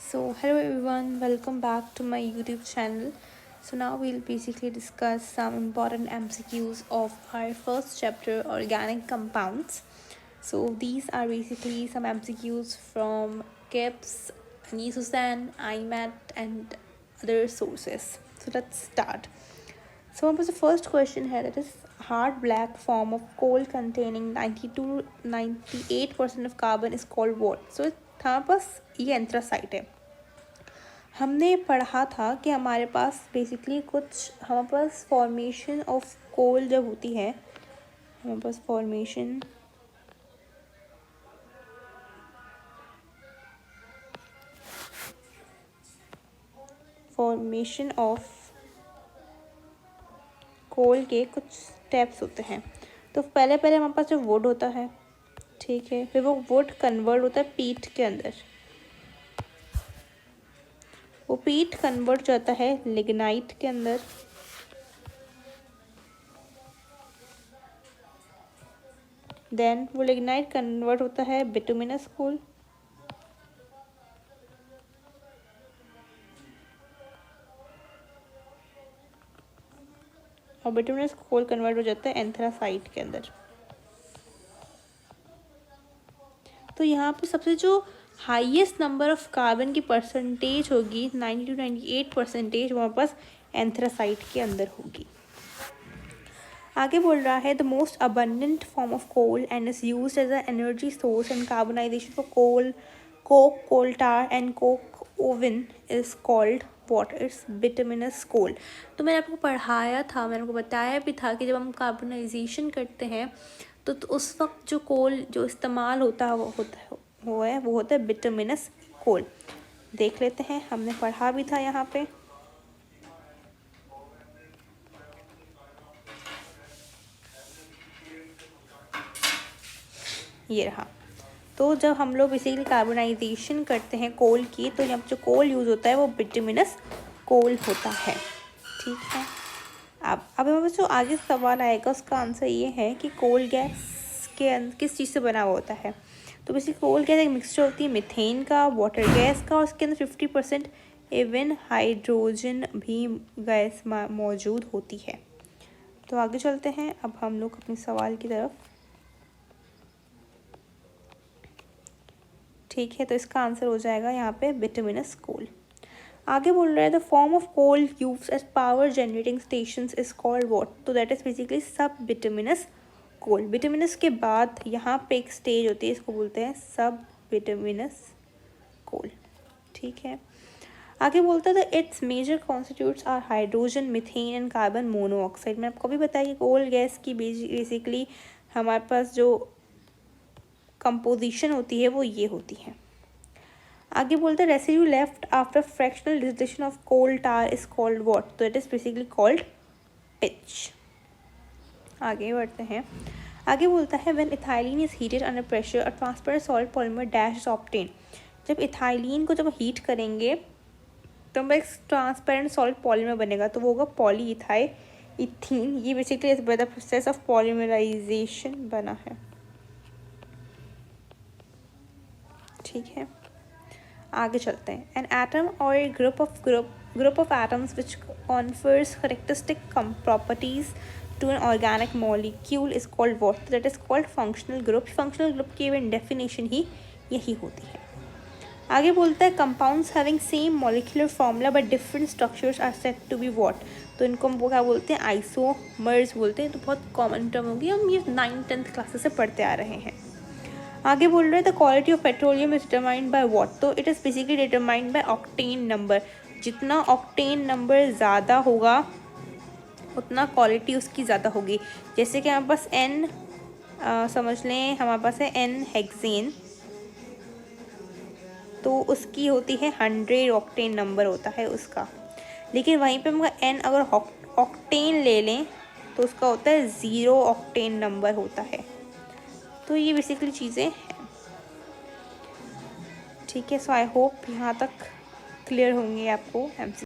So hello everyone, welcome back to my YouTube channel. So now we'll basically discuss some important MCQs of our first chapter, organic compounds. So these are basically some MCQs from KIPS, NISUSAN, IMAT and other sources. So let's start. So what was the first question here? That is hard black form of coal containing 92-98% of carbon is called what? So हमारे पास ये anthracite है. हमने पढ़ा था कि हमारे पास basically कुछ हमारे पास फॉर्मेशन ऑफ कोल जब होती है, हमारे पास फॉर्मेशन ऑफ कोल के कुछ स्टेप्स होते हैं. तो पहले हमारे पास जो वुड होता है, ठीक है, फिर वो वुड कन्वर्ट होता है पीट के अंदर. वो पीट कन्वर्ट जाता है लिग्नाइट के अंदर. देन वो लिग्नाइट कन्वर्ट होता है बिटुमिनस कोल. और बिटुमिनस कोल कन्वर्ट हो जाता है एंथ्रासाइट के अंदर. तो यहाँ पे सबसे जो हाईएस्ट नंबर ऑफ कार्बन की परसेंटेज होगी 90-98%, वहाँ पास एंथ्रासाइट के अंदर होगी. आगे बोल रहा है the most abundant form of coal and is used as a energy source and carbonization for coal, coke, coal tar and coke oven is called what? It's bituminous coal. तो मैंने आपको पढ़ाया था, मैंने आपको बताया भी था कि जब हम कार्बनाइजेशन करते हैं तो उस वक्त जो कोल जो इस्तेमाल होता है वो होता है बिटुमिनस कोल. देख लेते हैं, हमने पढ़ा भी था यहाँ पे. ये रहा. तो जब हम लोग बेसिकली कार्बनाइजेशन करते हैं कोल की, तो यहाँ जो कोल यूज़ होता है वो बिटुमिनस कोल होता है. ठीक है. अब हमारे पास जो आगे सवाल आएगा उसका आंसर ये है कि कोल गैस के किस चीज़ से बना हुआ होता है. तो बेसिकली कोल गैस एक मिक्सचर होती है मीथेन का, वाटर गैस का, और उसके अंदर 50% इवन हाइड्रोजन भी गैस मौजूद होती है. तो आगे चलते हैं अब हम लोग अपने सवाल की तरफ. ठीक है, तो इसका आंसर हो जाएगा यहाँ पे बिटुमिनस कोल. आगे बोल रहा है the form of coal used as power generating stations is called what? तो that is basically sub bituminous coal. Bituminous के बाद यहाँ पे एक स्टेज होती है, इसको बोलते हैं सब बिटुमिनस कोल. ठीक है. आगे बोलता है it's major constitutes are hydrogen, methane and carbon monoxide. मैं आपको भी बताया कि कोल गैस की बेसिकली हमारे पास जो कंपोजिशन होती है वो ये होती है. आगे बोलते हैं residue left after fractional distillation of coal tar is called what? तो it is basically called pitch. आगे बढ़ते हैं. आगे बोलता है when ethylene is heated under pressure a transparent solid polymer dash is obtain. जब इथाइलिन को जब हीट करेंगे तो एक ट्रांसपेरेंट सॉलिड पॉलीमर बनेगा, तो वो होगा पॉलीइथाइल. ये बेसिकली इस by the process of polymerization बना है. ठीक है. आगे चलते हैं. एन एटम और a group of atoms which confers characteristic properties to an organic molecule is called what? That is called functional group. Functional group की इवन डेफिनेशन ही यही होती है. आगे बोलता है compounds having same molecular formula but different structures are said to be what? तो इनको हम वो क्या बोलते हैं? आइसोमर्स बोलते हैं. तो बहुत कॉमन टर्म होगी, हम ये 9th-10th क्लासेस से पढ़ते आ रहे हैं. आगे बोल रहे हैं the quality of petroleum is determined by what? तो it is basically determined by octane number. जितना ऑक्टेन नंबर ज़्यादा होगा उतना क्वालिटी उसकी ज़्यादा होगी. जैसे कि हमारे पास एन समझ लें, हमारे पास है एन हेक्सेन, तो उसकी होती है 100 ऑक्टेन नंबर होता है उसका. लेकिन वहीं पे हम एन अगर ऑक्टेन ले लें तो उसका होता है 0 ऑक्टेन नंबर होता है. तो ये बेसिकली चीज़ें हैं. ठीक है. सो आई होप यहाँ तक क्लियर होंगे आपको एमसी